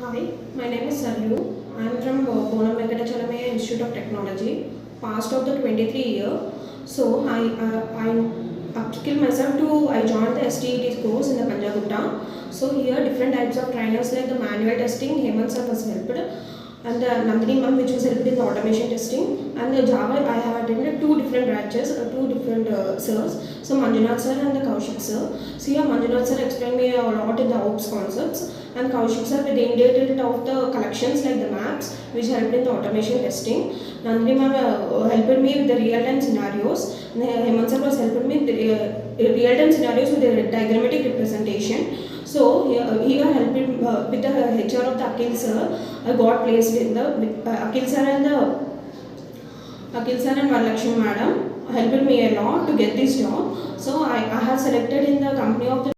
Hi, my name is SARAYU. I am from Bonam Institute of Technology, past of the 23 year. So I upskill myself to I joined the STET course in the Punjagutta. So here different types of trainers like the manual testing, Hemant sir was helped, and the Nandini ma'am which was helped in the automation testing, and the Java I have attended two different batches, two different sirs. So Manjunath sir and the Kaushik sir. So here Manjunath sir explained me a lot in the OPS concepts, and Kaushik sir with the in-detail of the collections like the maps which helped in the automation testing. Nandini ma'am helped me with the real-time scenarios. Hemant sir was helping me with the real-time scenarios with the diagrammatic representation. So here helping with the HR of the Akil sir, I got placed in the with, Akil sir and Varalakshmi madam helped me a lot to get this job. So I have selected in the company of the